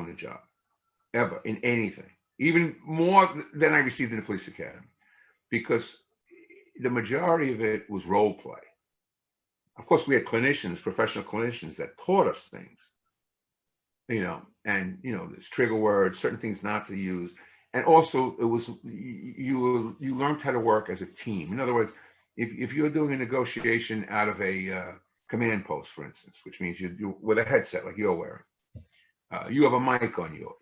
the job, ever, in anything, even more than I received in the police academy, because the majority of it was role play. Of course, we had clinicians, professional clinicians that taught us things, and there's trigger words, certain things not to use. And also it was, you learned how to work as a team. In other words, if you're doing a negotiation out of a command post, for instance, which means you with a headset like you're wearing, you have a mic on yours.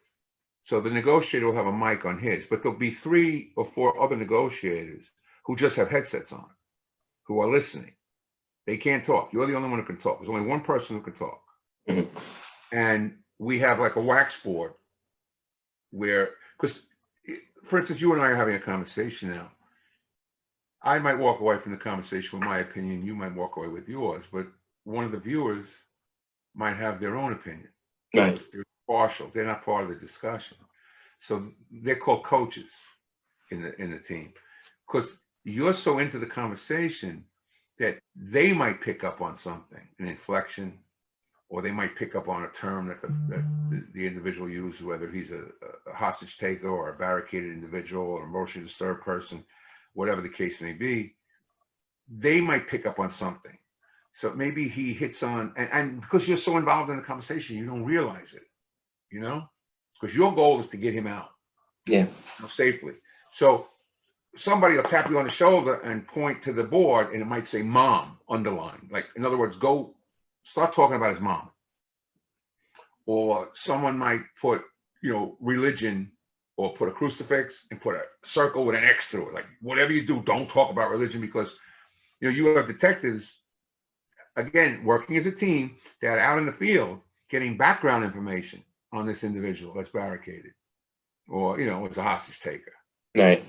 So the negotiator will have a mic on his, but there'll be 3 or 4 other negotiators who just have headsets on, who are listening. They can't talk. You're the only one who can talk. There's only one person who can talk. Mm-hmm. And we have like a wax board where, because for instance, you and I are having a conversation now. I might walk away from the conversation with my opinion. You might walk away with yours, but one of the viewers might have their own opinion. Right. They're partial. They're not part of the discussion. So they're called coaches in the team, because you're so into the conversation that they might pick up on something, an inflection, or they might pick up on a term that the individual uses, whether he's a hostage taker or a barricaded individual or emotionally disturbed person, whatever the case may be. They might pick up on something. So maybe he hits on, and because you're so involved in the conversation, you don't realize it, because your goal is to get him out, safely. So somebody will tap you on the shoulder and point to the board, and it might say "mom" underlined. Like, in other words, go start talking about his mom. Or someone might put, religion, or put a crucifix and put a circle with an X through it. Like, whatever you do, don't talk about religion, because you have detectives, again, working as a team, that are out in the field getting background information on this individual that's barricaded, or it's a hostage taker. Right.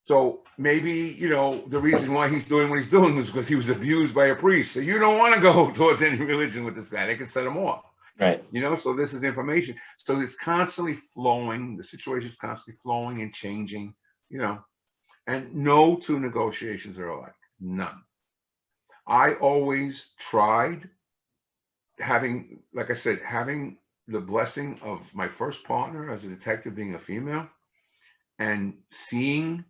So maybe, the reason why he's doing what he's doing was because he was abused by a priest. So you don't want to go towards any religion with this guy. They can set him off. Right. So this is information. So it's constantly flowing. The situation is constantly flowing and changing, and no 2 negotiations are alike. None. I always tried having, like I said, having the blessing of my first partner as a detective being a female, and seeing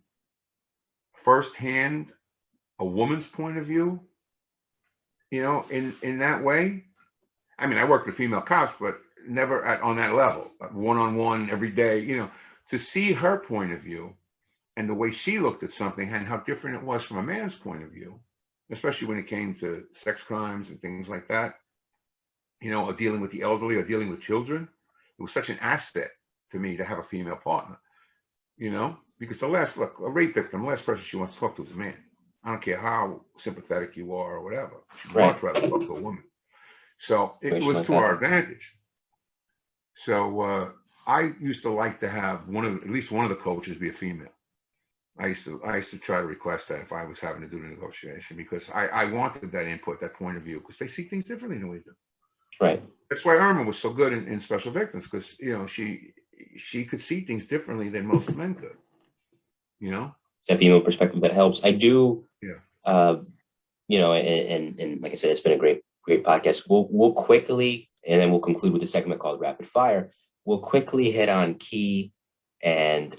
firsthand a woman's point of view, in that way. I mean, I worked with female cops, but never on that level, one-on-one every day, to see her point of view and the way she looked at something and how different it was from a man's point of view, especially when it came to sex crimes and things like that, or dealing with the elderly or dealing with children. It was such an asset to me to have a female partner, because a rape victim, the last person she wants to talk to is a man. I don't care how sympathetic you are or whatever. She'd much rather talk to a woman. So it was to our advantage. So I used to like to have at least one of the coaches be a female. I used to try to request that if I was having to do the negotiation, because I wanted that input, that point of view, because they see things differently than we do. Right. That's why Irma was so good in special victims, because she could see things differently than most men could. That female perspective that helps. I do. Yeah. And like I said, it's been a great podcast. We'll quickly, and then we'll conclude with a segment called Rapid Fire. We'll quickly hit on Kee and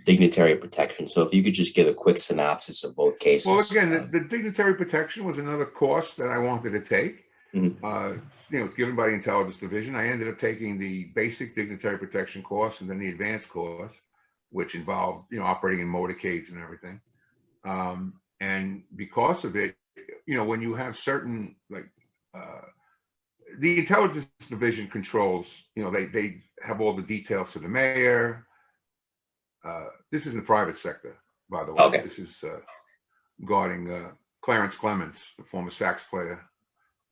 dignitary protection. So if you could just give a quick synopsis of both cases. Well, again, the dignitary protection was another course that I wanted to take. Mm-hmm. It's given by the Intelligence Division. I ended up taking the basic dignitary protection course and then the advanced course, which involved, operating in motorcades and everything. And because of it, when you have certain, like, the Intelligence Division controls, they have all the details for the mayor. This is in the private sector, by the way. Okay. This is guarding Clarence Clements, the former sax player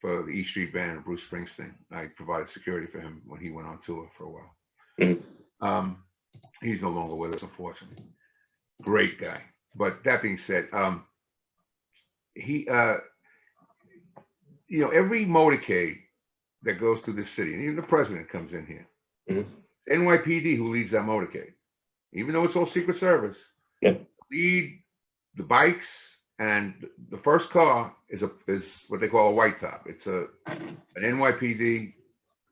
for the E Street Band and Bruce Springsteen. I provided security for him when he went on tour for a while. Mm-hmm. He's no longer with us, unfortunately. Great guy. But that being said, he, every motorcade that goes through this city, and even the president comes in here, NYPD who leads that motorcade, even though it's all Secret Service, lead the bikes, and the first car is what they call a white top. It's an NYPD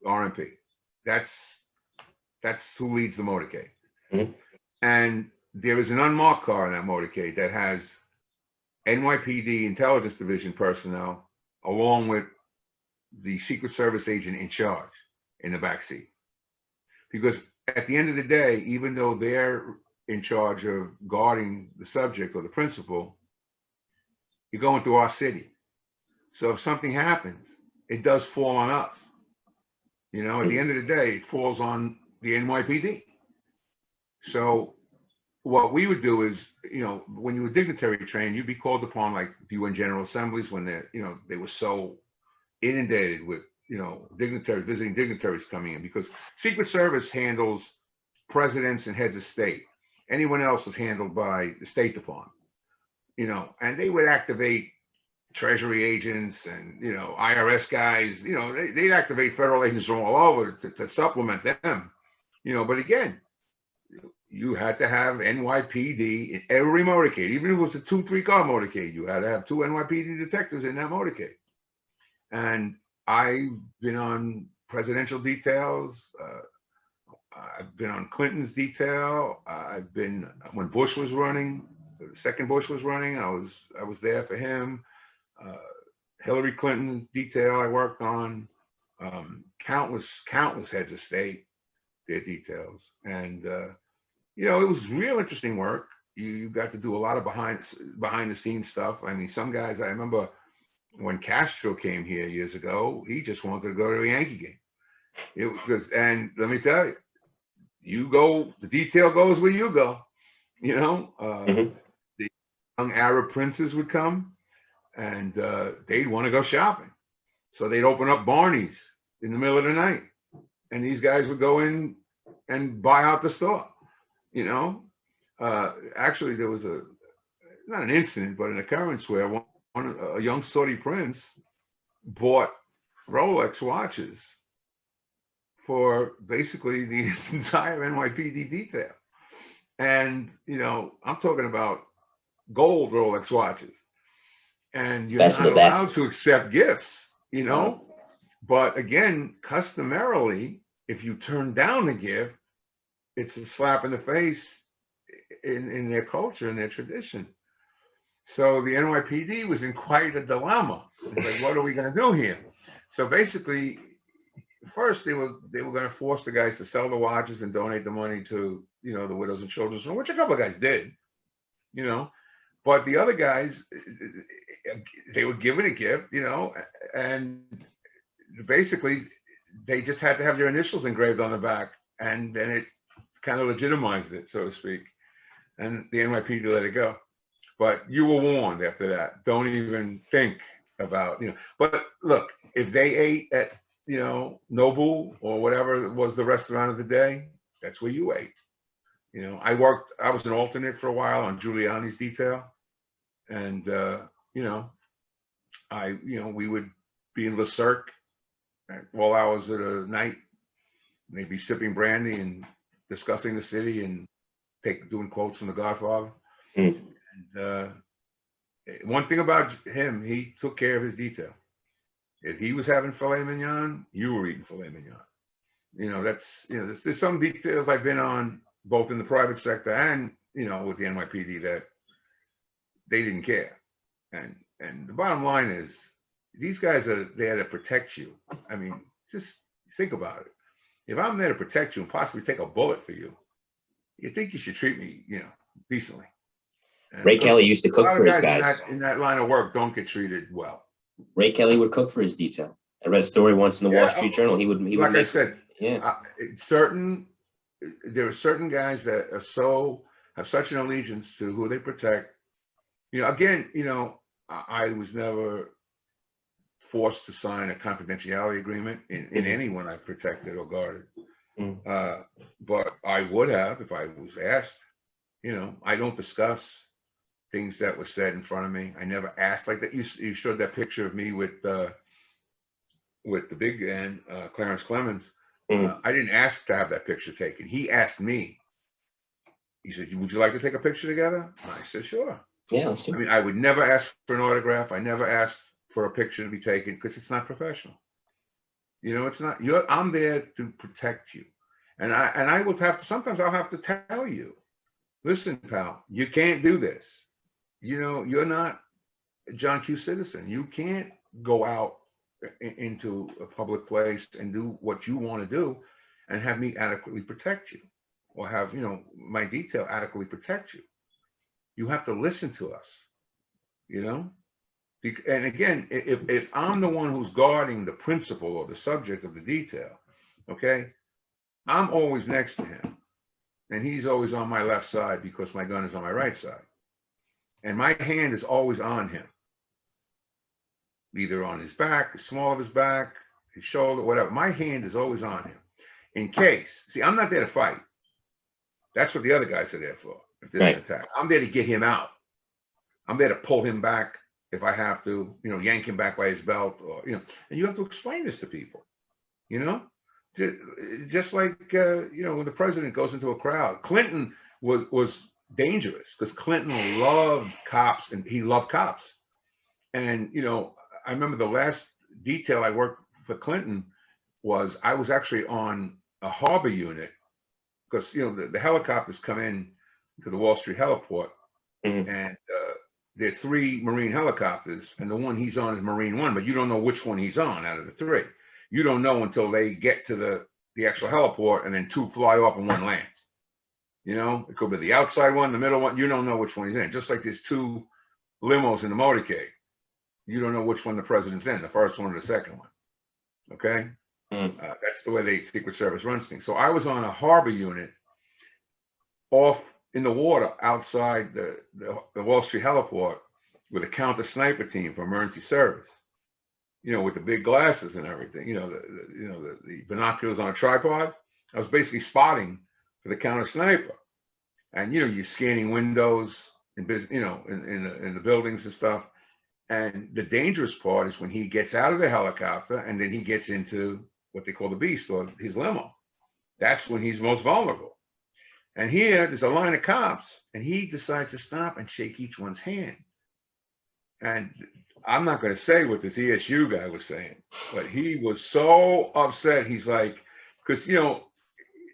RMP. That's That's who leads the motorcade. Mhm. And there is an unmarked car in that motorcade that has NYPD Intelligence Division personnel along with the Secret Service agent in charge in the back seat. Because at the end of the day, even though they're in charge of guarding the subject or the principal, you're going through our city. So if something happens, it does fall on us. You know, at the end of the day, it falls on the NYPD. So what we would do is, you know, when you were dignitary trained, you'd be called upon like the UN General Assemblies when they're, you know, they were so inundated with, you know, dignitaries, visiting dignitaries coming in, because Secret Service handles presidents and heads of state. Anyone else is handled by the State Department, you know, and they would activate Treasury agents and, you know, IRS guys, you know, they'd activate federal agents from all over to supplement them, you know, but again, you had to have NYPD in every motorcade, even if it was a 2-3 car motorcade, you had to have 2 NYPD detectives in that motorcade. And I've been on presidential details. I've been on Clinton's detail. I've been, when Bush was running, the second Bush was running, I was there for him. Hillary Clinton's detail I worked on. Countless heads of state, their details. And you know, it was real interesting work. You got to do a lot of behind the scenes stuff. I mean, some guys, I remember when Castro came here years ago, he just wanted to go to a Yankee game. It was, and let me tell you, you go, the detail goes where you go. You know, the young Arab princes would come, and they'd want to go shopping, so they'd open up Barney's in the middle of the night, and these guys would go in and buy out the store. You know, actually, there was not an incident, but an occurrence where a young Saudi prince bought Rolex watches for basically the entire NYPD detail. And, you know, I'm talking about gold Rolex watches. And you're Best of not the allowed best. to accept gifts, you know. But again, customarily, if you turn down the gift, it's a slap in the face in their culture and their tradition. So the NYPD was in quite a dilemma. It's like, what are we going to do here? So basically, first they were going to force the guys to sell the watches and donate the money to, you know, the widows and children's home, which a couple of guys did, you know. But the other guys, they were given a gift, you know, and basically they just had to have their initials engraved on the back, and then it kind of legitimized it, so to speak. And the NYPD let it go. But you were warned after that. Don't even think about, you know. But look, if they ate at, you know, Nobu or whatever was the restaurant of the day, that's where you ate. You know, I was an alternate for a while on Giuliani's detail. And, you know, we would be in Le Cirque at all hours of the night. Maybe sipping brandy and discussing the city and doing quotes from The Godfather. And one thing about him, he took care of his detail. If he was having filet mignon, you were eating filet mignon. You know, that's, you know, there's some details I've been on both in the private sector and, you know, with the NYPD that they didn't care. And the bottom line is, these guys are there to protect you. I mean, just think about it. If I'm there to protect you and possibly take a bullet for you, you think you should treat me, you know, decently. And Ray Kelly used to cook for his guys. In that line of work don't get treated well. Ray Kelly would cook for his detail. I read a story once in the Wall Street Journal. He would like make, I said, yeah. There are certain guys that have such an allegiance to who they protect. You know, again, you know, I was never forced to sign a confidentiality agreement in anyone I protected or guarded. But I would have if I was asked. You know, I don't discuss things that were said in front of me. I never asked like that. You showed that picture of me with the big man, Clarence Clemens. I didn't ask to have that picture taken. He asked me. He said, "Would you like to take a picture together?" And I said, "Sure." Yeah, let's do it. I mean, I would never ask for an autograph. I never asked for a picture to be taken because it's not professional. You know, it's not. I'm there to protect you. And I will have to, sometimes I'll have to tell you, listen, pal, you can't do this. You know, you're not a John Q. Citizen. You can't go out into a public place and do what you want to do and have me adequately protect you, or have, you know, my detail adequately protect you. You have to listen to us, you know? And again, if I'm the one who's guarding the principal or the subject of the detail, okay, I'm always next to him. And he's always on my left side because my gun is on my right side. And my hand is always on him, either on his back, the small of his back, his shoulder, whatever. My hand is always on him in case. See, I'm not there to fight. That's what the other guys are there for. If there's an attack, I'm there to get him out. I'm there to pull him back if I have to, you know, yank him back by his belt, or, you know, and you have to explain this to people, you know, just like, you know, when the president goes into a crowd. Clinton was dangerous because Clinton loved cops, and he loved cops. And, you know, I remember the last detail I worked for Clinton was I was actually on a harbor unit because, you know, the helicopters come in to the Wall Street heliport, and there are 3 Marine helicopters, and the one he's on is Marine One, but you don't know which one he's on out of the 3. You don't know until they get to the actual heliport, and then 2 fly off and 1 lands. You know, it could be the outside one, the middle one. You don't know which one he's in. Just like there's 2 limos in the motorcade. You don't know which one the president's in, the first one or the second one. Okay, that's the way the Secret Service runs things. So I was on a harbor unit off in the water outside the Wall Street heliport with a counter sniper team for emergency service. You know, with the big glasses and everything. You know, the binoculars on a tripod. I was basically spotting for the counter sniper, and you know, you're scanning windows in business, you know, in the buildings and stuff. And the dangerous part is when he gets out of the helicopter and then he gets into what they call the beast, or his limo. That's when he's most vulnerable. And here there's a line of cops, and he decides to stop and shake each one's hand. And I'm not going to say what this ESU guy was saying, but he was so upset. He's like, because, you know,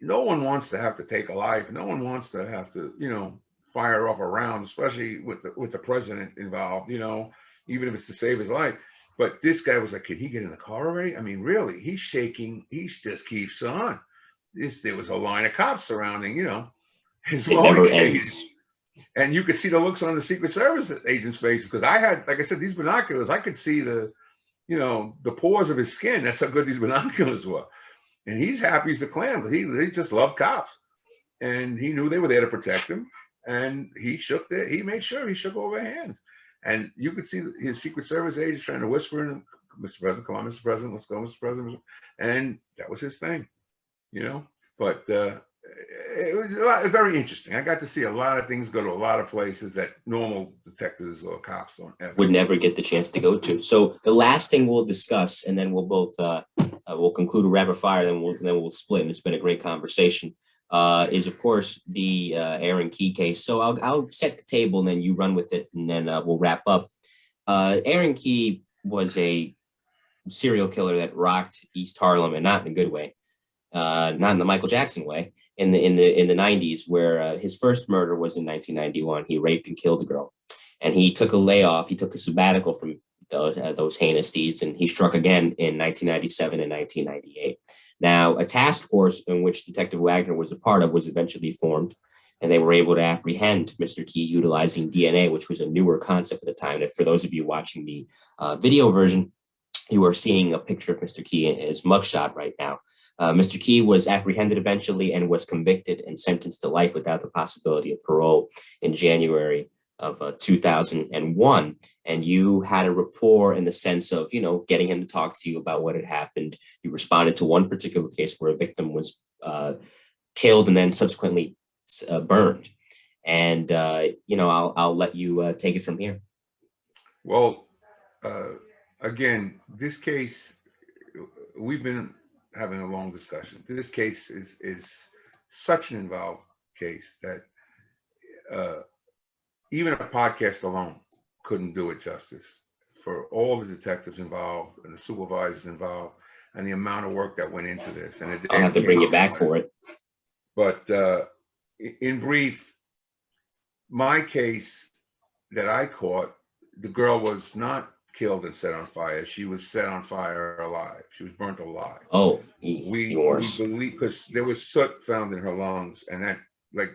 no one wants to have to take a life. No one wants to have to, you know, fire off a round, especially with the president involved, you know, even if it's to save his life. But this guy was like, can he get in the car already? I mean, really, he's shaking. He just keeps on. There was a line of cops surrounding, you know, his It never motorcade. ends. And you could see the looks on the Secret Service agents' faces, because I had, like I said, these binoculars, I could see the, you know, the pores of his skin. That's how good these binoculars were. And he's happy as a clam because he just loved cops. And he knew they were there to protect him. And he made sure he shook all their hands. And you could see his Secret Service agents trying to whisper in, Mr. President, come on, Mr. President, let's go, Mr. President. And that was his thing, you know. But it was very interesting. I got to see a lot of things go to a lot of places that normal detectives or cops don't ever. Would never get the chance to go to. So the last thing we'll discuss, and then we'll both we'll conclude a rapid fire, then we'll split. And it's been a great conversation. Is of course the Ahron Kee case. So I'll set the table, and then you run with it, and then we'll wrap up. Ahron Kee was a serial killer that rocked East Harlem, and not in a good way, not in the Michael Jackson way. In the 90s, where his first murder was in 1991. He raped and killed a girl, and he took a layoff. He took a sabbatical from those heinous deeds, and he struck again in 1997 and 1998. Now, a task force in which Detective Wagner was a part of was eventually formed, and they were able to apprehend Mr. Kee utilizing DNA, which was a newer concept at the time. And for those of you watching the video version, you are seeing a picture of Mr. Kee in his mugshot right now. Mr. Kee was apprehended eventually and was convicted and sentenced to life without the possibility of parole in January of 2001. And you had a rapport in the sense of, you know, getting him to talk to you about what had happened. You responded to one particular case where a victim was killed and then subsequently burned. And, you know, I'll let you take it from here. Well, again, this case, we've been having a long discussion. This case is such an involved case that even a podcast alone couldn't do it justice, for all the detectives involved and the supervisors involved and the amount of work that went into this. And I'll have to bring you back for it. But in brief, my case that I caught, the girl was not killed and set on fire. She was set on fire alive. She was burnt alive. Oh, We yours. believe, because there was soot found in her lungs, and that, like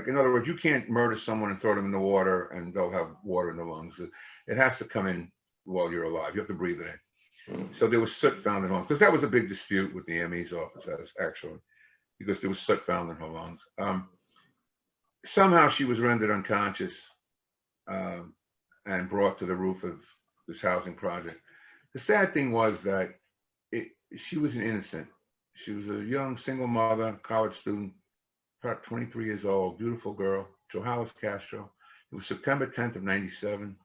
in other words, you can't murder someone and throw them in the water and they'll have water in the lungs. It has to come in while you're alive. You have to breathe it in. So there was soot found in her lungs, because that was a big dispute with the ME's office, actually, because there was soot found in her lungs. Somehow she was rendered unconscious and brought to the roof of this housing project. The sad thing was that she was an innocent. She was a young single mother, college student, about 23 years old, beautiful girl, Johalis Castro. It was September 10th of 97.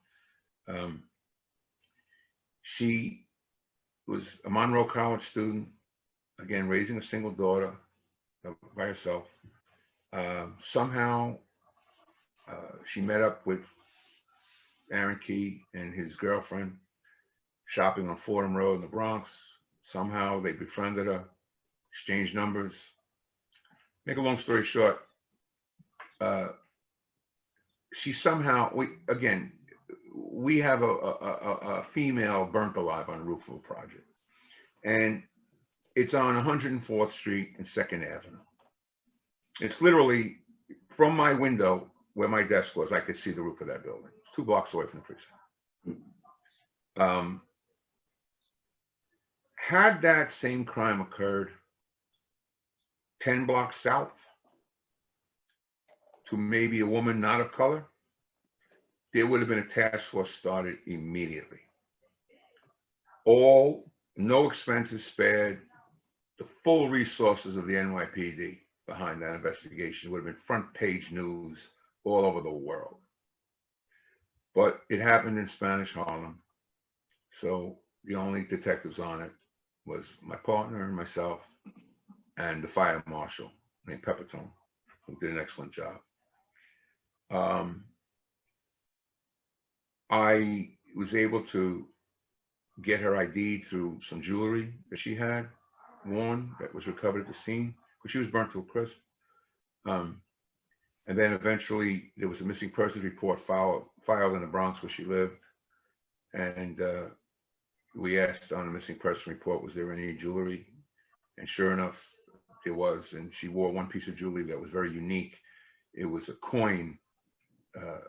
She was a Monroe College student, again, raising a single daughter by herself. Somehow she met up with Ahron Kee and his girlfriend shopping on Fordham Road in the Bronx. Somehow they befriended her, exchanged numbers. Make a long story short, she somehow, we have a female burnt alive on the roof of a project, and it's on 104th Street and 2nd Avenue. It's literally from my window where my desk was, I could see the roof of that building. It's 2 blocks away from the precinct. Had that same crime occurred 10 blocks south to maybe a woman not of color, there would have been a task force started immediately. No expenses spared. The full resources of the NYPD behind that investigation would have been front page news all over the world. But it happened in Spanish Harlem. So the only detectives on it was my partner and myself and the fire marshal named Peppertone, who did an excellent job. I was able to get her ID through some jewelry that she had worn that was recovered at the scene, because she was burnt to a crisp. And then eventually there was a missing persons report filed in the Bronx where she lived. And we asked on the missing person report, was there any jewelry? And sure enough, there was. And she wore one piece of jewelry that was very unique. It was a coin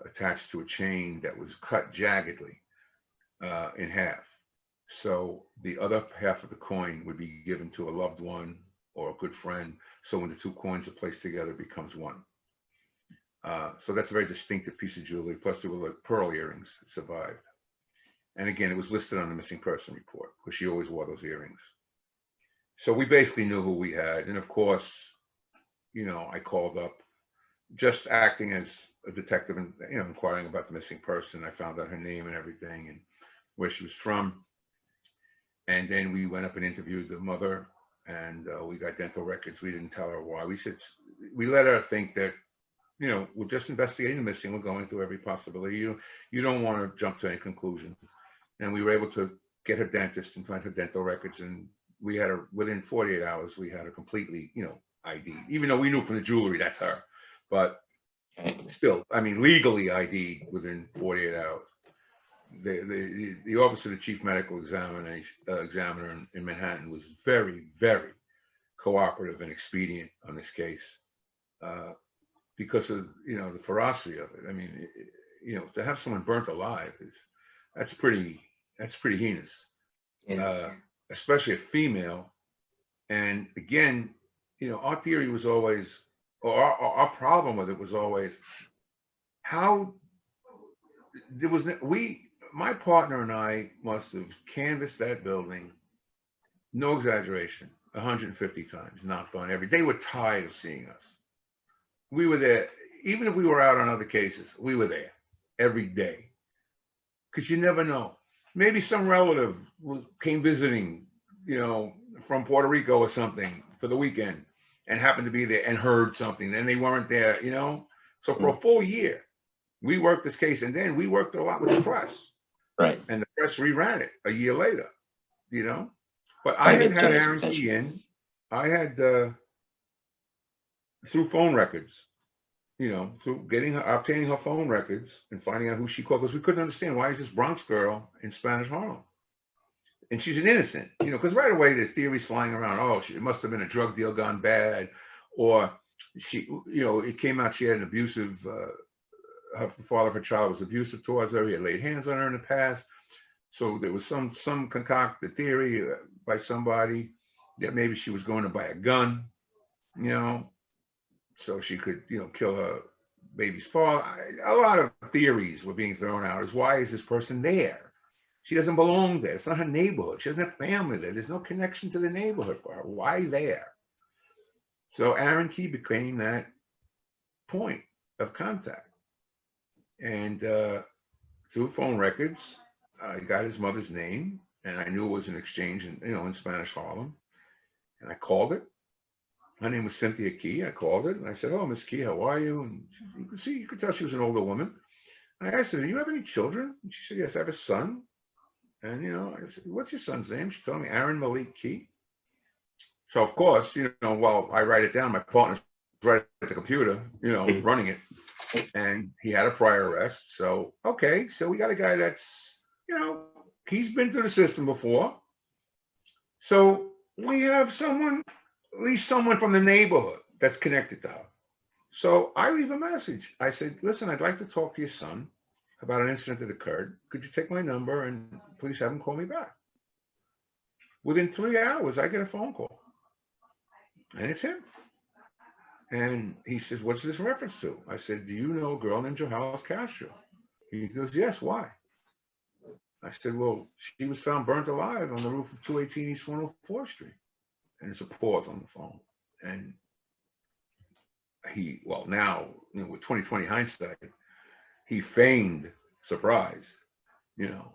attached to a chain that was cut jaggedly in half. So the other half of the coin would be given to a loved one or a good friend. So when the 2 coins are placed together, it becomes one. So that's a very distinctive piece of jewelry. Plus there were like pearl earrings that survived. And again, it was listed on the missing person report because she always wore those earrings. So we basically knew who we had. And of course, I called up just acting as a detective and, inquiring about the missing person. I found out her name and everything and where she was from. And then we went up and interviewed the mother, and we got dental records. We didn't tell her why. We let her think that, we're just investigating the missing. We're going through every possibility. You don't want to jump to any conclusion. And we were able to get her dentist and find her dental records. And we had her within 48 hours. We had her completely, ID, even though we knew from the jewelry that's her. But still, legally ID'd within 48 hours. The office of the chief medical examiner in Manhattan was very, very cooperative and expedient on this case because of the ferocity of it. To have someone burnt alive that's pretty heinous, especially a female. And again, our theory was always, or our problem with it was always, how there was my partner and I must have canvassed that building, no exaggeration, 150 times, knocked on every. They were tired of seeing us. We were there, even if we were out on other cases, we were there every day. Because you never know. Maybe some relative came visiting, from Puerto Rico or something for the weekend and happened to be there and heard something, and they weren't there, So for a full year, we worked this case, and then we worked a lot with the press. Right. And the press reran it a year later, But I had Ahron Kee in. I had through phone records, through obtaining her phone records and finding out who she called, because we couldn't understand, why is this Bronx girl in Spanish Harlem? And she's an innocent, because right away there's theories flying around. Oh, it must have been a drug deal gone bad, or she, it came out she had an abusive, the father of her child was abusive towards her. He had laid hands on her in the past. So there was some concocted theory by somebody that maybe she was going to buy a gun, so she could, kill her baby's father. A lot of theories were being thrown out as, why is this person there? She doesn't belong there. It's not her neighborhood. She doesn't have family there. There's no connection to the neighborhood for her. Why there? So Ahron Kee became that point of contact. And through phone records, I got his mother's name, and I knew it was an exchange in Spanish Harlem. And I called it. Her name was Cynthia Key. I called it and I said, "Oh, Miss Key, how are you?" And you could tell she was an older woman. I asked her, "Do you have any children?" And she said, "Yes, I have a son." And I said, "What's your son's name?" She told me, Ahron Malik Key. So of course, while I write it down, my partner's right at the computer, running it. And he had a prior arrest. So, okay, so we got a guy that's, he's been through the system before. So we have someone, at least someone from the neighborhood that's connected to her. So I leave a message. I said, "Listen, I'd like to talk to your son about an incident that occurred. Could you take my number and please have him call me back?" Within 3 hours, I get a phone call. And it's him. And he says, "What's this reference to?" I said, "Do you know a girl named Johannes Castro?" He goes, "Yes, why?" I said, "Well, she was found burnt alive on the roof of 218 East 104th Street. And it's a pause on the phone. And now, with 2020 hindsight, he feigned surprise,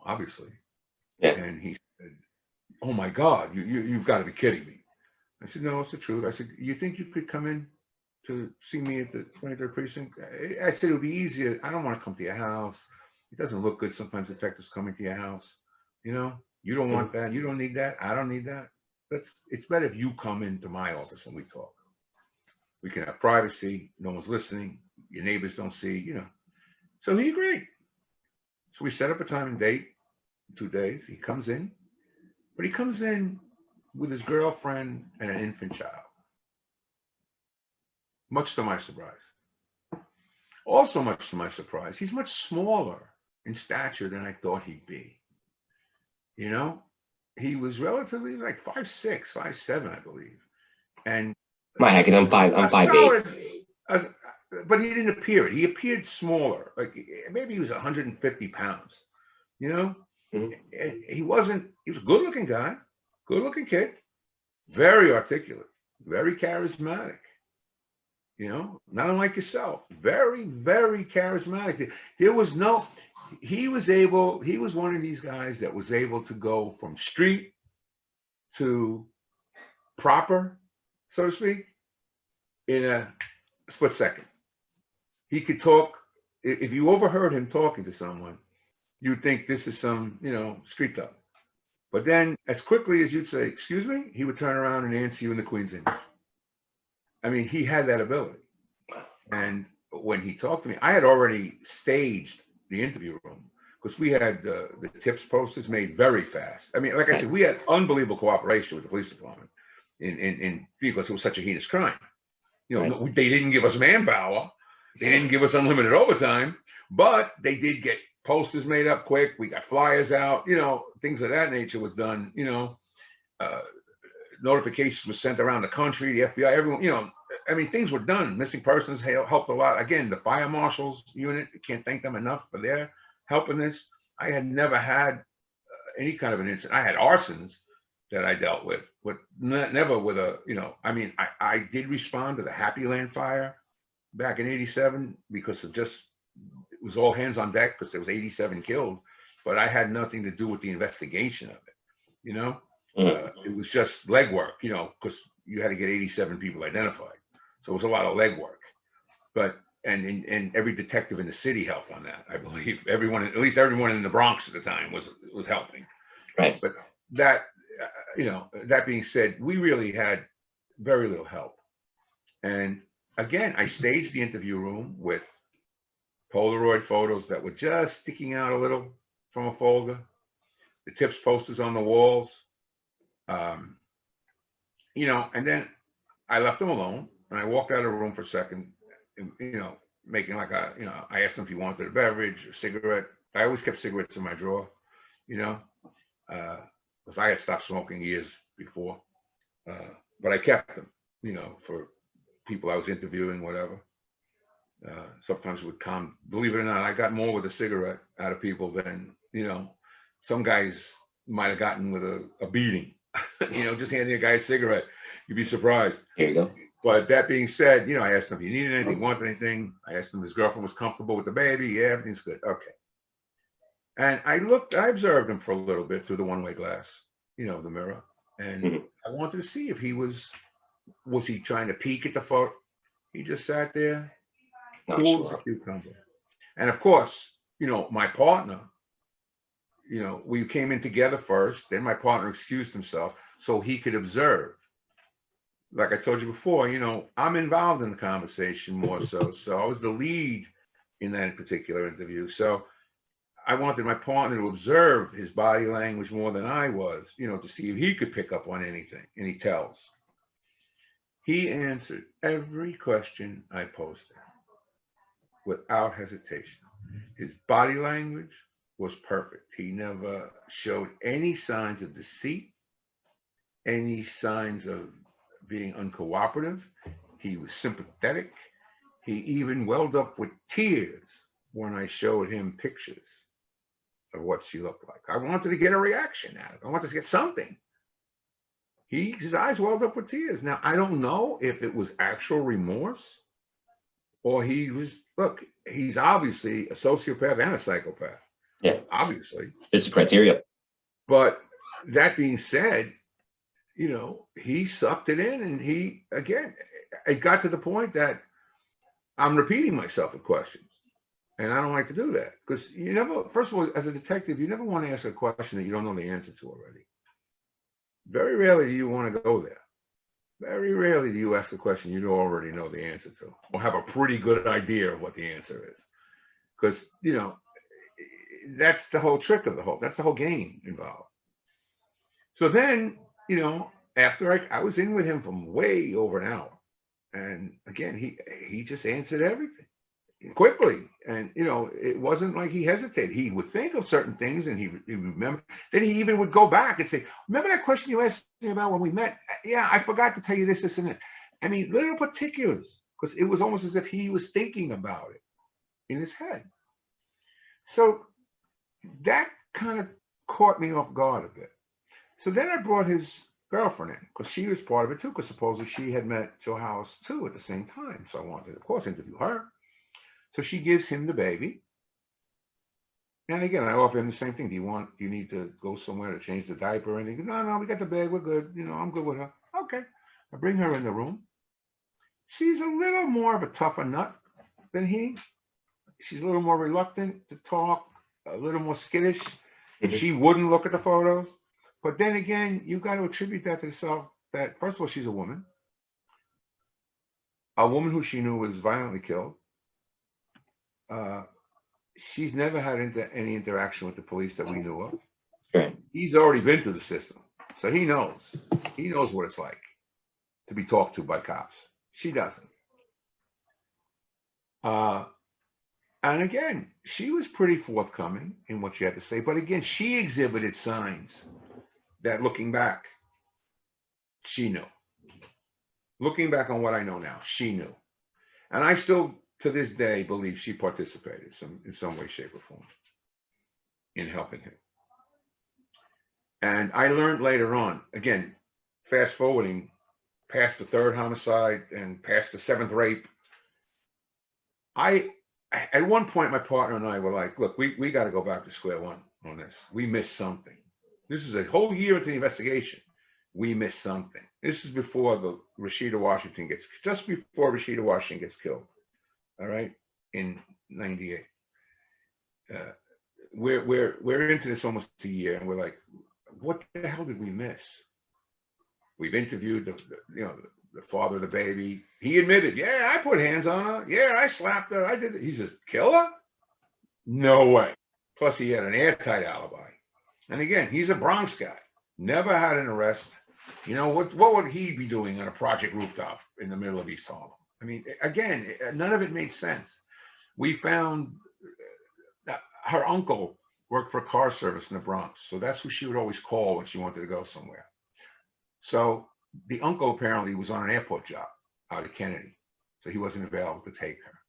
obviously. Yeah. And he said, "Oh my God, you've got to be kidding me." I said, "No, it's the truth." I said, "You think you could come in to see me at the 23rd precinct?" I said, "It would be easier. I don't want to come to your house. It doesn't look good sometimes detectives coming to your house. You don't want that. You don't need that. I don't need that. It's better if you come into my office and we talk. We can have privacy. No one's listening. Your neighbors don't see, So he agreed. So we set up a time and date, 2 days. He comes in, but he comes in with his girlfriend and an infant child. Much to my surprise. Also, much to my surprise, he's much smaller in stature than I thought he'd be. He was relatively like 5'6", 5'7", I believe. And My heck, because I'm 5'8". But he didn't appear it. He appeared smaller. Like maybe he was 150 pounds. Mm-hmm. He was a good looking guy, good looking kid, very articulate, very charismatic. Not unlike yourself, very, very charismatic. He was one of these guys that was able to go from street to proper, so to speak, in a split second. He could talk. If you overheard him talking to someone, you'd think this is some, street thug. But then as quickly as you'd say, "Excuse me," he would turn around and answer you in the Queen's English. I mean, he had that ability. And when he talked to me, I had already staged the interview room because we had the tips posters made very fast. I mean, like I said, we had unbelievable cooperation with the police department in because it was such a heinous crime. They didn't give us manpower. They didn't give us unlimited overtime, but they did get posters made up quick. We got flyers out, things of that nature was done, notifications were sent around the country, the FBI, everyone, things were done. Missing persons helped a lot. Again, the fire marshals unit, can't thank them enough for their help in this. I had never had any kind of an incident. I had arsons that I dealt with, but never with I did respond to the Happy Land fire back in '87 because it was all hands on deck because there was 87 killed, but I had nothing to do with the investigation of it, it was just legwork, because you had to get 87 people identified. So it was a lot of legwork, but and every detective in the city helped on that. I believe at least everyone in the Bronx at the time was helping. Right. But that, that being said, we really had very little help. And again, I staged the interview room with Polaroid photos that were just sticking out a little from a folder, the tips posters on the walls, um, and then I left them alone and I walked out of the room for a second, making like I asked him if he wanted a beverage or cigarette. I always kept cigarettes in my drawer, you know, because I had stopped smoking years before, but I kept them, for people I was interviewing, whatever. Sometimes it would calm. Believe it or not, I got more with a cigarette out of people than some guys might have gotten with a beating. Just handing a guy a cigarette, you'd be surprised. Here you go. But that being said, I asked him if he needed anything, wanted anything. I asked him if his girlfriend was comfortable with the baby. Yeah, everything's good. Okay. And I observed him for a little bit through the one-way glass, the mirror. And Mhm. I wanted to see if was he trying to peek at the photo? He just sat there, Not cool as a sure. cucumber. And of course, my partner, we came in together first. Then my partner excused himself so he could observe. Like I told you before, I'm involved in the conversation more so. So I was the lead in that particular interview. So I wanted my partner to observe his body language more than I was, to see if he could pick up on anything. And he tells. He answered every question I posed to him without hesitation. His body language was perfect. He never showed any signs of deceit, any signs of being uncooperative. He was sympathetic. He even welled up with tears when I showed him pictures of what she looked like. I wanted to get a reaction out of it. I wanted to get something. His eyes welled up with tears. Now, I don't know if it was actual remorse or he's obviously a sociopath and a psychopath. Yeah. Obviously. Fits the criteria. But that being said, he sucked it in, and it got to the point that I'm repeating myself with questions, and I don't like to do that because first of all, as a detective, you never want to ask a question that you don't know the answer to already. Very rarely do you want to go there. Very rarely do you ask a question you already know the answer to, or have a pretty good idea of what the answer is, because that's the whole trick of that's the whole game involved. So then, after I was in with him for way over an hour, and again, he just answered everything quickly, and it wasn't like he hesitated. He would think of certain things, and he remember. Then he even would go back and say, "Remember that question you asked me about when we met? Yeah, I forgot to tell you this, this, and this." I mean, little particulars, because it was almost as if he was thinking about it in his head. So that kind of caught me off guard a bit. So then I brought his girlfriend in because she was part of it too, because supposedly she had met Joe House too at the same time. So I wanted to, of course, interview her. So she gives him the baby. And again, I offer him the same thing. Do you need to go somewhere to change the diaper or anything? No, we got the bag. We're good. I'm good with her. Okay. I bring her in the room. She's a little more of a tougher nut than he. She's a little more reluctant to talk, a little more skittish. Mhm. She wouldn't look at the photos. But then again, you got to attribute that to yourself that, first of all, she's a woman who she knew was violently killed. She's never had any interaction with the police that we knew of. Okay. He's already been through the system. So he knows. He knows what it's like to be talked to by cops. She doesn't. And again, she was pretty forthcoming in what she had to say. But again, she exhibited signs that looking back, she knew. Looking back on what I know now, she knew. And I still, to this day, believe she participated in some way, shape, or form in helping him. And I learned later on, again, fast forwarding past the third homicide and past the seventh rape, at one point, my partner and I were like, look, we got to go back to square one on this. We missed something. This is a whole year into the investigation. We missed something. This is before just before Rashida Washington gets killed. All right, in '98. We're into this almost a year, and we're like, what the hell did we miss? We've interviewed the father of the baby. He admitted, yeah, I put hands on her. Yeah, I slapped her. I did it. He said, kill her? No way. Plus, he had an airtight alibi. And again, he's a Bronx guy. Never had an arrest. You know, what would he be doing on a project rooftop in the middle of East Harlem? I mean, again, none of it made sense. We found that her uncle worked for car service in the Bronx. So that's who she would always call when she wanted to go somewhere. So the uncle apparently was on an airport job out of Kennedy. So he wasn't available to take her.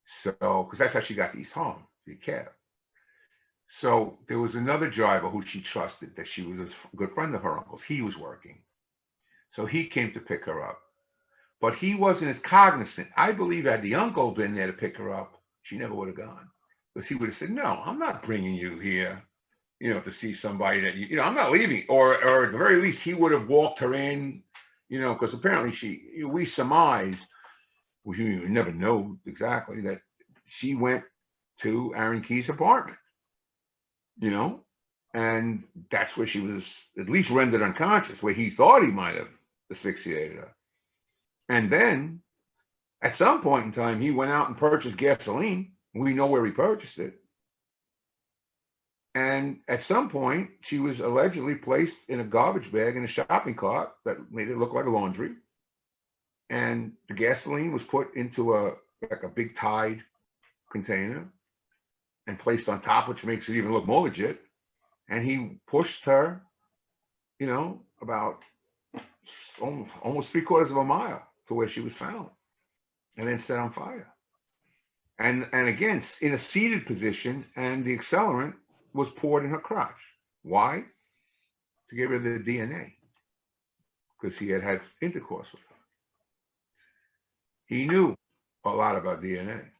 So, because that's how she got to East Harlem, the cab. So there was another driver who she trusted, that she was a good friend of her uncle's. He was working. So he came to pick her up. But he wasn't as cognizant. I believe had the uncle been there to pick her up, she never would have gone. Because he would have said, no, I'm not bringing you here, you know, to see somebody that, you know, I'm not leaving. Or at the very least, he would have walked her in, you know, because apparently we surmise, we never know exactly, that she went to Ahron Kee's apartment, you know, and that's where she was at least rendered unconscious, where he thought he might have asphyxiated her. And then at some point in time, he went out and purchased gasoline. We know where he purchased it. And at some point, she was allegedly placed in a garbage bag in a shopping cart that made it look like a laundry. And the gasoline was put into a big Tide container and placed on top, which makes it even look more legit. And he pushed her, you know, about almost 3/4 of a mile to where she was found, and then set on fire. And again, in a seated position, and the accelerant was poured in her crotch. Why? To get rid of the DNA, because he had had intercourse with her. He knew a lot about DNA.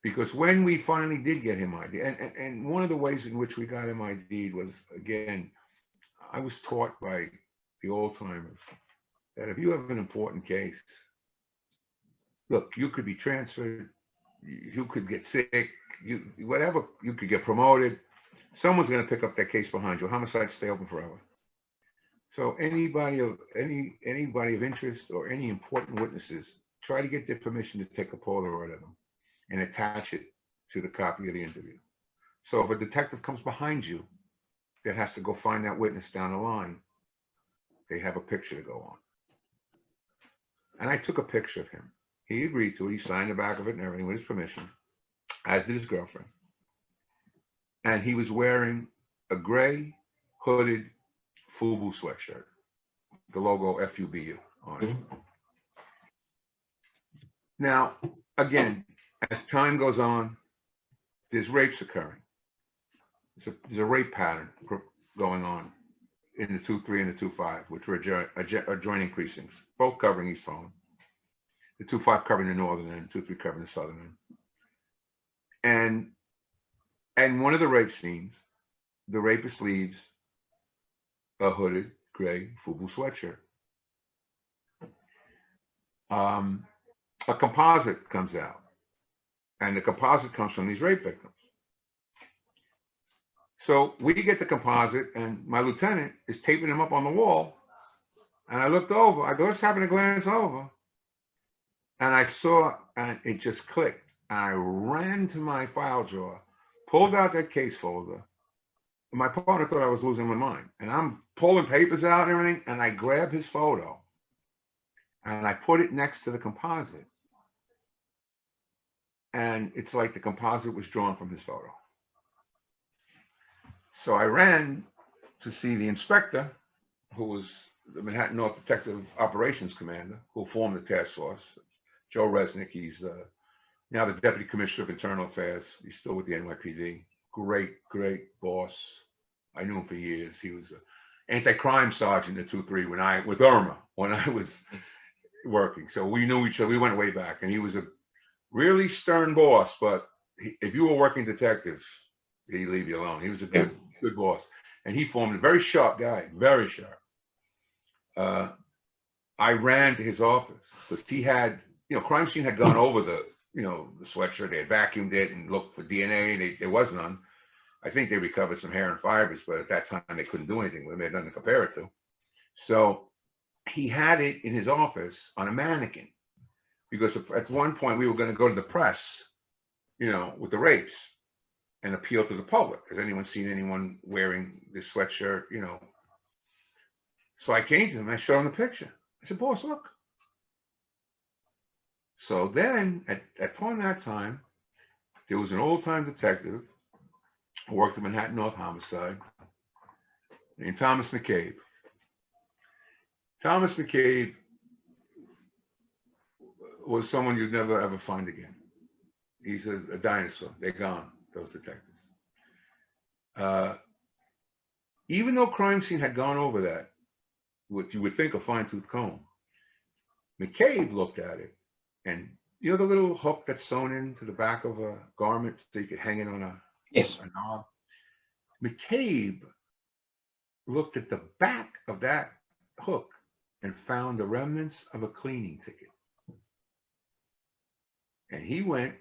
Because when we finally did get him ID, and one of the ways in which we got him ID'd was, again, I was taught by the old timers that if you have an important case, look, you could be transferred, you could get sick, whatever, you could get promoted. Someone's going to pick up that case behind you. Homicides stay open forever. So anybody of interest or any important witnesses, try to get their permission to take a Polaroid of them and attach it to the copy of the interview. So if a detective comes behind you that has to go find that witness down the line, they have a picture to go on. And I took a picture of him. He agreed to it. He signed the back of it and everything with his permission, as did his girlfriend. And he was wearing a gray hooded FUBU sweatshirt, the logo FUBU on it. Now, again, as time goes on, there's rapes occurring. There's a rape pattern going on in the 2-3 and the 2-5, which were adjoining precincts, both covering East Harlem. The 2-5 covering the northern end, 2-3 covering the southern end. And one of the rape scenes, the rapist leaves a hooded gray FUBU sweatshirt. A composite comes out, and the composite comes from these rape victims. So we get the composite, and my lieutenant is taping them up on the wall. And I looked over. I just happened to glance over, and I saw, and it just clicked. And I ran to my file drawer, pulled out that case folder. And my partner thought I was losing my mind. And I'm pulling papers out and everything, and I grab his photo, and I put it next to the composite. And it's like the composite was drawn from his photo. So I ran to see the inspector, who was the Manhattan North Detective Operations Commander, who formed the task force, Joe Resnick. He's now the Deputy Commissioner of Internal Affairs. He's still with the NYPD. Great boss. I knew him for years. He was an anti-crime sergeant at 2-3 with Irma when I was working. So we knew each other. We went way back, and he was a really stern boss. But if you were working detectives, he'd leave you alone. He was a good boss, and he formed a very sharp guy, very sharp. I ran to his office because he had, crime scene had gone over the sweatshirt. They had vacuumed it and looked for DNA. There was none. I think they recovered some hair and fibers, but at that time they couldn't do anything with it. They had nothing to compare it to. So he had it in his office on a mannequin because at one point we were going to go to the press, with the rapes and appeal to the public. Has anyone seen anyone wearing this sweatshirt? So I came to him, I showed him the picture. I said, boss, look. So then upon that time, there was an old-time detective who worked at Manhattan North Homicide named Thomas McCabe. Thomas McCabe was someone you'd never ever find again. He's a dinosaur. They're gone, those detectives. Even though crime scene had gone over that, what you would think a fine-tooth comb, McCabe looked at it, and the little hook that's sewn into the back of a garment so you could hang it on a knob? McCabe looked at the back of that hook and found the remnants of a cleaning ticket. And he went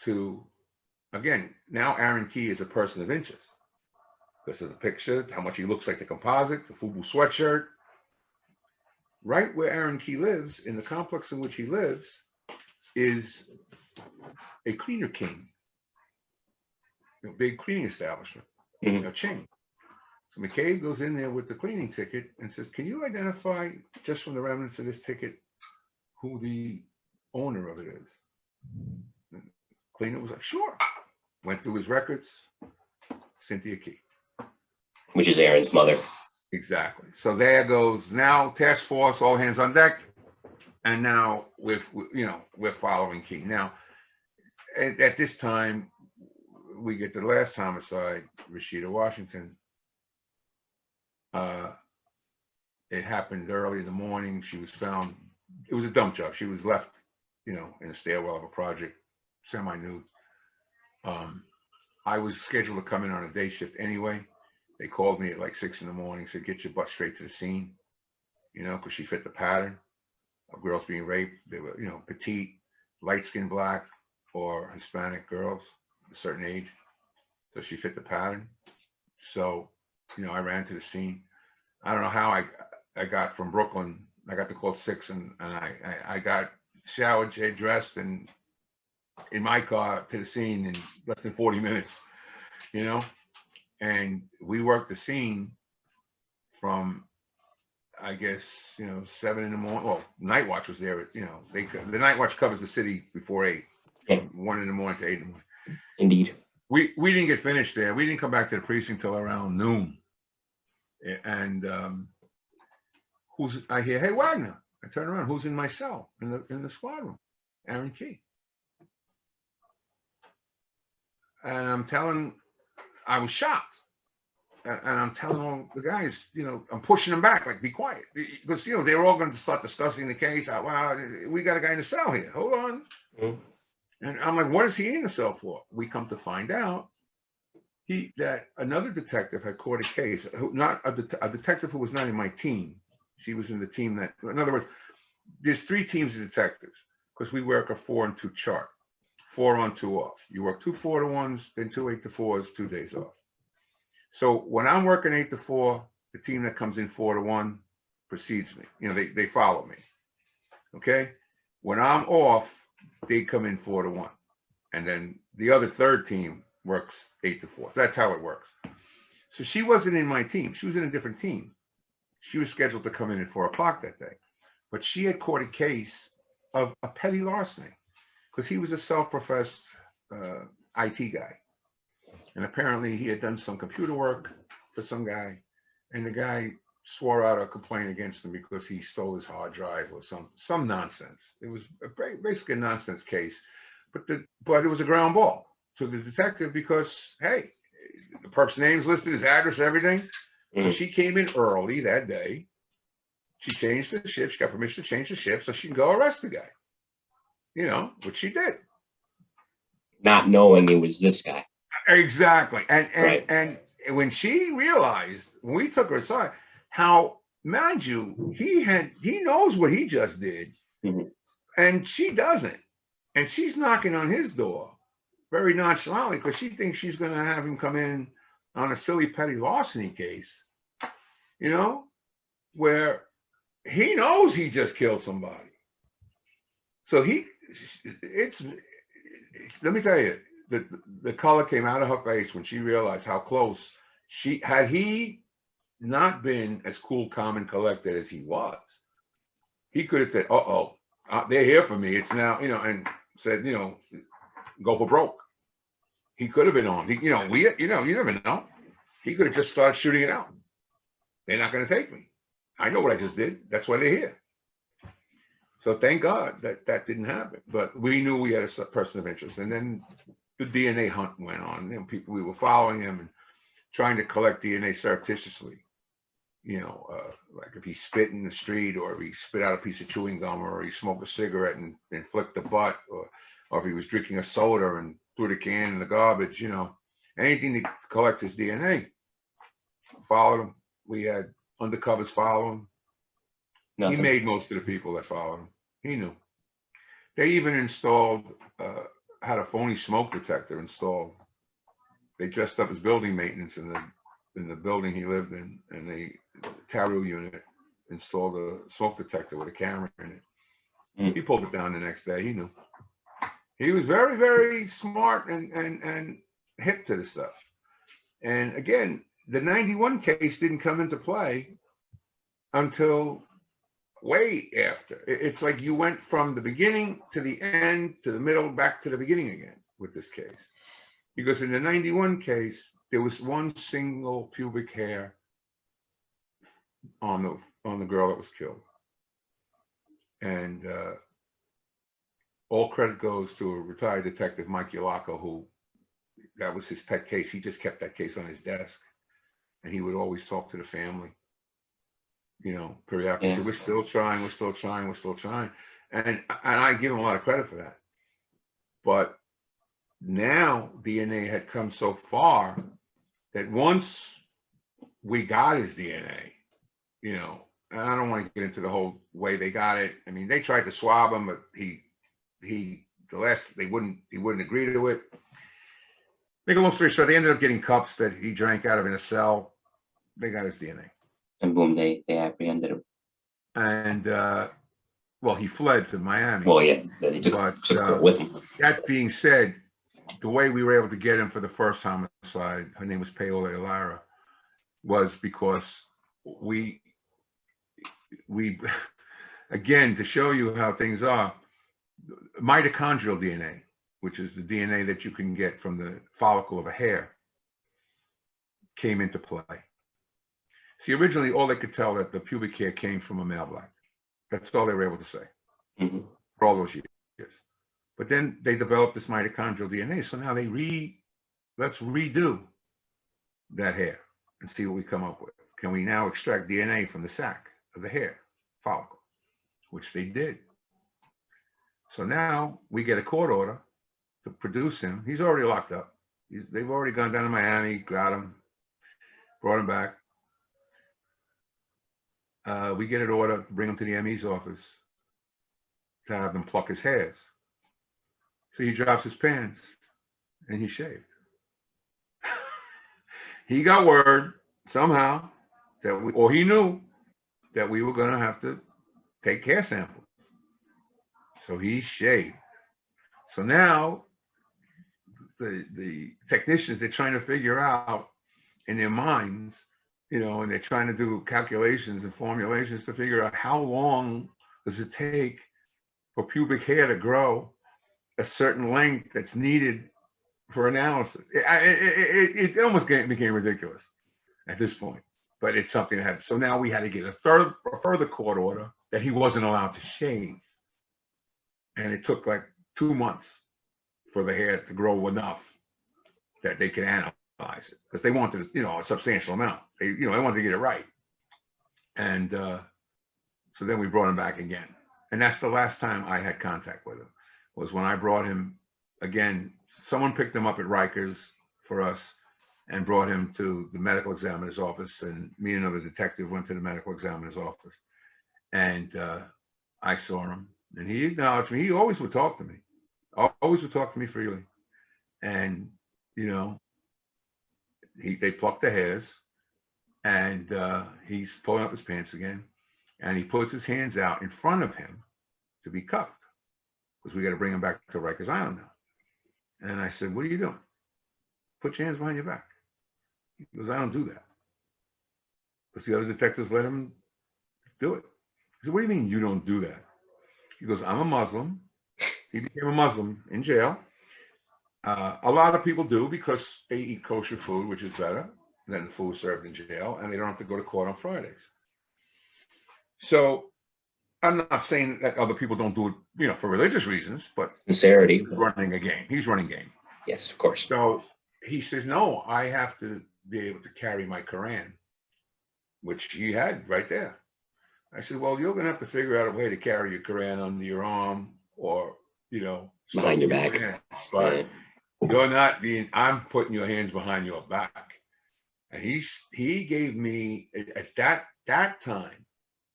to, again, now Ahron Kee is a person of interest because of the picture, how much he looks like the composite, the FUBU sweatshirt. Right where Ahron Kee lives, in the complex in which he lives, is a cleaner king, big cleaning establishment, chain. So McCabe goes in there with the cleaning ticket and says, can you identify, just from the remnants of this ticket, who the owner of it is? And the cleaner was like, sure. Went through his records, Cynthia Kee. Which is Aaron's mother. Exactly. So there goes now task force, all hands on deck. And now we're following Kee. Now, at this time, we get the last homicide, Rashida Washington. It happened early in the morning. She was found. It was a dump job. She was left, in a stairwell of a project, semi-nude. I was scheduled to come in on a day shift anyway. They called me at like 6 in the morning, said, get your butt straight to the scene, because she fit the pattern of girls being raped. They were, petite, light-skinned black or Hispanic girls of a certain age. So she fit the pattern. So, I ran to the scene. I don't know how I got from Brooklyn. I got the call at 6 and I got showered, dressed, and in my car to the scene in less than 40 minutes, and we worked the scene from, I guess, 7 in the morning. Well, Night Watch was there. The Night Watch covers the city before 8, from 1 in the morning to 8 in the morning. Indeed. We didn't get finished there. We didn't come back to the precinct till around noon. And I hear, hey, Wagner. I turn around. Who's in my cell in the squad room? Ahron Kee. And I was shocked. And I'm telling all the guys, I'm pushing them back, like, be quiet. Because, they were all going to start discussing the case. Wow, we got a guy in the cell here. Hold on. Mm-hmm. And I'm like, what is he in the cell for? We come to find out that another detective had caught a case, not a detective who was not in my team. She was in the team that, in other words, there's 3 teams of detectives because we work a 4 and 2 chart, 4 on, 2 off. You work 2 4-to-1s, then 2 8-to-4s, 2 days off. So when I'm working 8 to 4, the team that comes in 4 to 1 precedes me. They follow me. Okay. When I'm off, they come in 4 to 1, and then the other third team works 8 to 4. So that's how it works. So she wasn't in my team. She was in a different team. She was scheduled to come in at 4 o'clock that day, but she had caught a case of a petty larceny because he was a self-professed IT guy. And apparently he had done some computer work for some guy, and the guy swore out a complaint against him because he stole his hard drive or some nonsense. It was basically a nonsense case, but it was a ground ball to the detective because, hey, the perp's name's listed, his address, everything. So she came in early that day. She changed the shift. She got permission to change the shift so she can go arrest the guy, which she did. Not knowing it was this guy. Exactly. And when she realized, when we took her aside, how, mind you, he knows what he just did, and she doesn't. And she's knocking on his door very nonchalantly because she thinks she's going to have him come in on a silly petty larceny case, where he knows he just killed somebody. So let me tell you, the color came out of her face when she realized how close had he not been as cool, calm, and collected as he was, he could have said, "Uh-oh, they're here for me. It's now," and said, go for broke. He could have been on. You never know. He could have just started shooting it out. They're not going to take me. I know what I just did. That's why they're here. So thank God that didn't happen. But we knew we had a person of interest. And then the DNA hunt went on. We were following him and trying to collect DNA surreptitiously. Like if he spit in the street, or if he spit out a piece of chewing gum, or he smoked a cigarette and flicked the butt, or if he was drinking a soda and threw the can in the garbage, anything to collect his DNA. Followed him. We had undercovers follow him. Nothing. He made most of the people that followed him. He knew. They even installed, had a phony smoke detector installed. They dressed up as building maintenance in the building he lived in, and the Taru unit installed a smoke detector with a camera in it. He pulled it down the next day. He knew. He was very, very smart and hip to the stuff. And again, the 91 case didn't come into play until way after. It's like you went from the beginning to the end to the middle, back to the beginning again with this case. Because in the 91 case, there was one single pubic hair on the girl that was killed. And all credit goes to a retired detective, Mike Yolako, who that was his pet case. He just kept that case on his desk. And he would always talk to the family, periodically. Yeah. So we're still trying. And I give him a lot of credit for that. But now DNA had come so far that once we got his DNA, and I don't want to get into the whole way they got it. I mean, they tried to swab him, but he wouldn't agree to it. Make a long story short, they ended up getting cups that he drank out of in a cell. They got his DNA. And boom, they apprehended him. And he fled to Miami. Well, yeah, then he took it with him. That being said, the way we were able to get him for the first homicide, her name was Paola Elara, was because we again, to show you how things are, mitochondrial DNA, which is the DNA that you can get from the follicle of a hair, came into play. See, originally all they could tell that the pubic hair came from a male black. That's all they were able to say for all those years. But then they developed this mitochondrial DNA. So now let's redo that hair and see what we come up with. Can we now extract DNA from the sac of the hair follicle, which they did. So now we get a court order to produce him. He's already locked up. They've already gone down to Miami, got him, brought him back. We get an order to bring him to the ME's office to have them pluck his hairs. So he drops his pants and he's shaved. He got word somehow or he knew that we were going to have to take hair samples. So he's shaved. So now the technicians, they're trying to figure out in their minds, and they're trying to do calculations and formulations to figure out how long does it take for pubic hair to grow a certain length that's needed for analysis. It almost became ridiculous at this point, but it's something that happened. So now we had to get a further court order that he wasn't allowed to shave. And it took like 2 months for the hair to grow enough that they could analyze it, because they wanted, a substantial amount. They wanted to get it right. And so then we brought him back again. And that's the last time I had contact with him, was when I brought him again. Someone picked him up at Rikers for us and brought him to the medical examiner's office. And me and another detective went to the medical examiner's office. And I saw him. And he acknowledged me. He always would talk to me. Always would talk to me freely. And, they plucked the hairs, and he's pulling up his pants again. and he puts his hands out in front of him to be cuffed because we got to bring him back to Rikers Island now. And I said, what are you doing? Put your hands behind your back. He goes, I don't do that. Because the other detectives let him do it. I said, what do you mean you don't do that? He goes, I'm a Muslim. He became a Muslim in jail. A lot of people do because they eat kosher food, which is better than the food served in jail, and they don't have to go to court on Fridays. So I'm not saying that other people don't do it, for religious reasons, but Sincerity. he's running a game. He's running game. Yes, of course. So he says, no, I have to be able to carry my Quran, which he had right there. I said, well, you're going to have to figure out a way to carry your Quran under your arm or, behind your back. Hands. But you're not I'm putting your hands behind your back. And he gave me, at that time,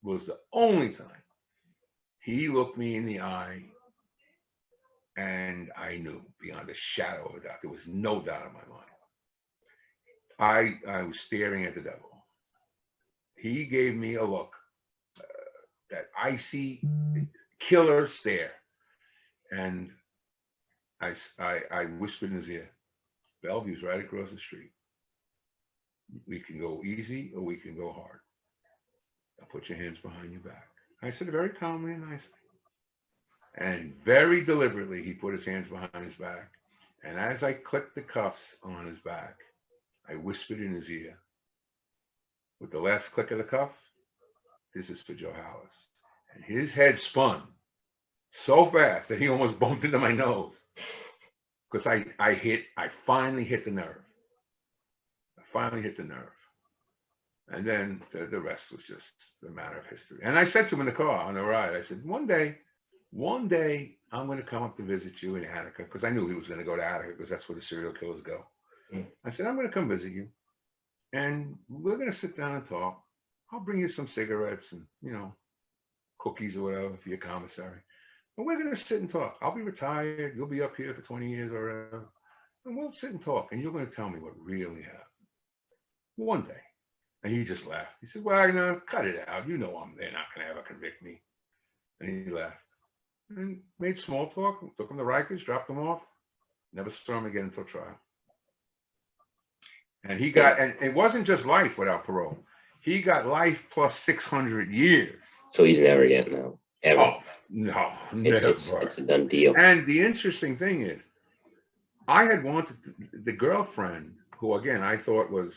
was the only time he looked me in the eye, and I knew beyond a shadow of a doubt, there was no doubt in my mind. I was staring at the devil. He gave me a look, that icy killer stare, and I whispered in his ear, Bellevue's right across the street. We can go easy or we can go hard. Now put your hands behind your back. I said it very calmly and nicely. And very deliberately, he put his hands behind his back. And as I clicked the cuffs on his back, I whispered in his ear, with the last click of the cuff, this is for Joe Hallis. And his head spun so fast that he almost bumped into my nose. Because I finally hit the nerve. And then the rest was just a matter of history. And I said to him in the car on the ride, I said, one day I'm going to come up to visit you in Attica, because I knew he was going to go to Attica because that's where the serial killers go. I said, I'm going to come visit you, and we're going to sit down and talk. I'll bring you some cigarettes and, cookies or whatever for your commissary. And we're going to sit and talk. I'll be retired. You'll be up here for 20 years or whatever. And we'll sit and talk, and you're going to tell me what really happened. One day. And he just laughed. He said, Wagner, cut it out. They're not going to ever convict me. And he laughed. And made small talk. Took him to Rikers, dropped him off. Never saw him again until trial. And and it wasn't just life without parole. He got life plus 600 years. So he's never getting out. Ever. Oh, no, never. It's a done deal. And the interesting thing is, I had wanted the girlfriend, who again I thought was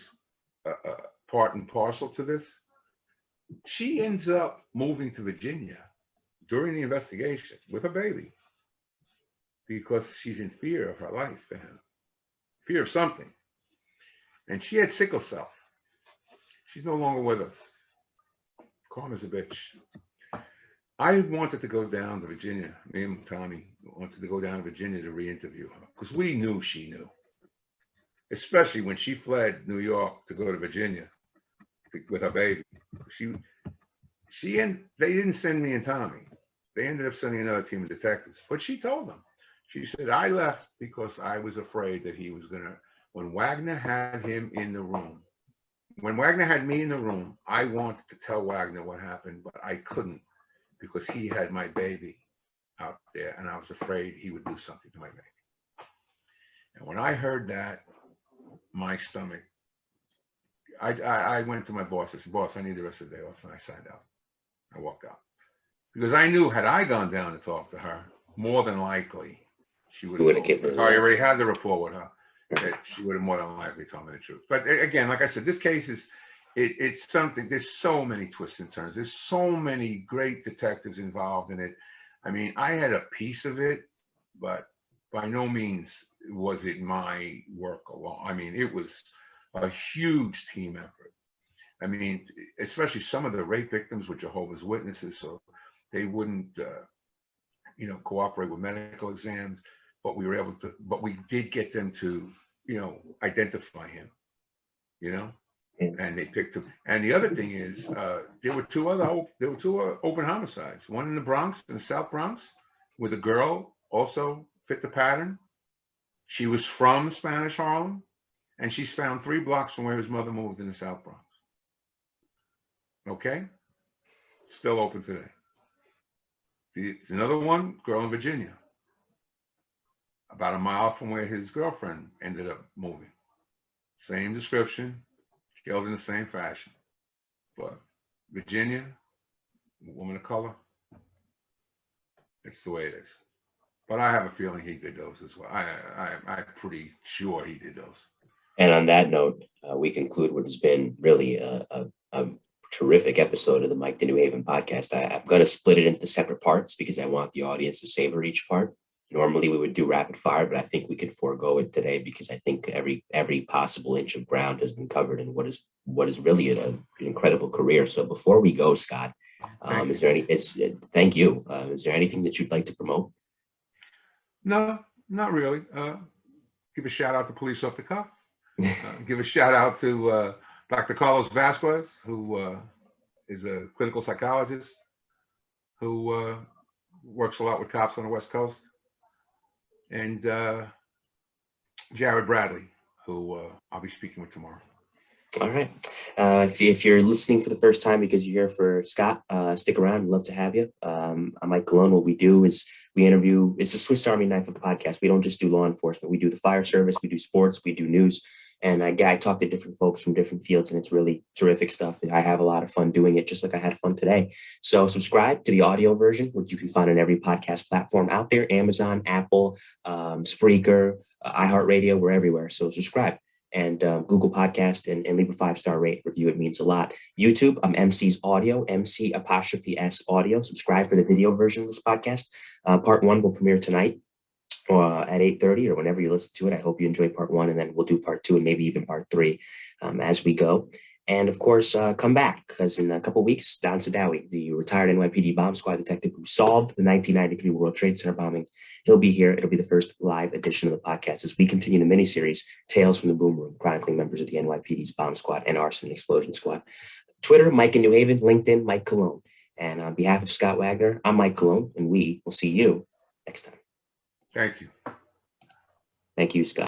part and parcel to this. She ends up moving to Virginia during the investigation with a baby because she's in fear of her life for him, fear of something. And she had sickle cell. She's no longer with us. Calm as a bitch. I wanted to go down to Virginia. Me and Tommy wanted to go down to Virginia to re-interview her because we knew she knew. Especially when she fled New York to go to Virginia with her baby. They didn't send me and Tommy. They ended up sending another team of detectives. But she told them. She said, I left because I was afraid that he was going to, when Wagner had him in the room, when Wagner had me in the room, I wanted to tell Wagner what happened, but I couldn't because he had my baby out there and I was afraid he would do something to my baby. And when I heard that, my stomach, I went to my boss. I said, boss, I need the rest of the day off. And I signed out. I walked out. Because I knew had I gone down to talk to her, more than likely she would have given me. I already had the rapport with her. That she would have more than likely told me the truth. But again, like I said, this case is, it's something, there's so many twists and turns. There's so many great detectives involved in it. I mean, I had a piece of it, but by no means was it my work alone. I mean, it was a huge team effort. I mean, especially some of the rape victims were Jehovah's Witnesses, so they wouldn't, cooperate with medical exams. But we were able to. But we did get them to, identify him. And they picked him. And the other thing is, there were two open homicides. One in the Bronx, in the South Bronx, where the girl also fit the pattern. She was from Spanish Harlem, and she's found 3 blocks from where his mother moved in the South Bronx. Okay? Still open today. It's another one, girl in Virginia, about a mile from where his girlfriend ended up moving. Same description, killed in the same fashion. But Virginia, woman of color, it's the way it is. But I have a feeling he did those as well. I'm pretty sure he did those. And on that note, we conclude what has been really a terrific episode of the Mike the New Haven podcast. I'm going to split it into separate parts because I want the audience to savor each part. Normally we would do rapid fire, but I think we can forego it today because I think every possible inch of ground has been covered in what is really an incredible career. So before we go, Scott, is there any? Thank you. Is there anything that you'd like to promote? No, not really. Give a shout out to Police Off the Cuff. Give a shout out to Dr. Carlos Vasquez, who is a clinical psychologist who works a lot with cops on the West Coast. And Jared Bradley, who I'll be speaking with tomorrow. All right. If you're listening for the first time because you're here for Scott, stick around. We'd love to have you. I'm Mike Cologne. What we do is we interview. It's a Swiss Army knife of a podcast. We don't just do law enforcement. We do the fire service. We do sports. We do news. And I talk to different folks from different fields, and it's really terrific stuff. I have a lot of fun doing it, just like I had fun today. So subscribe to the audio version, which you can find on every podcast platform out there: Amazon, Apple, Spreaker, iHeartRadio. We're everywhere. So subscribe. And Google Podcast and leave a 5-star review. It means a lot. YouTube, I'm MC's Audio, MC''S Audio. Subscribe for the video version of this podcast. Part 1 will premiere tonight at 8:30 or whenever you listen to it. I hope you enjoy part 1, and then we'll do part 2 and maybe even part 3 as we go. And of course, come back, because in a couple of weeks, Don Sadawi, the retired NYPD bomb squad detective who solved the 1993 World Trade Center bombing, he'll be here. It'll be the first live edition of the podcast as we continue the miniseries, Tales from the Boom Room, chronicling members of the NYPD's bomb squad and arson and explosion squad. Twitter, Mike in New Haven, LinkedIn, Mike Cologne. And on behalf of Scott Wagner, I'm Mike Cologne, and we will see you next time. Thank you. Thank you, Scott.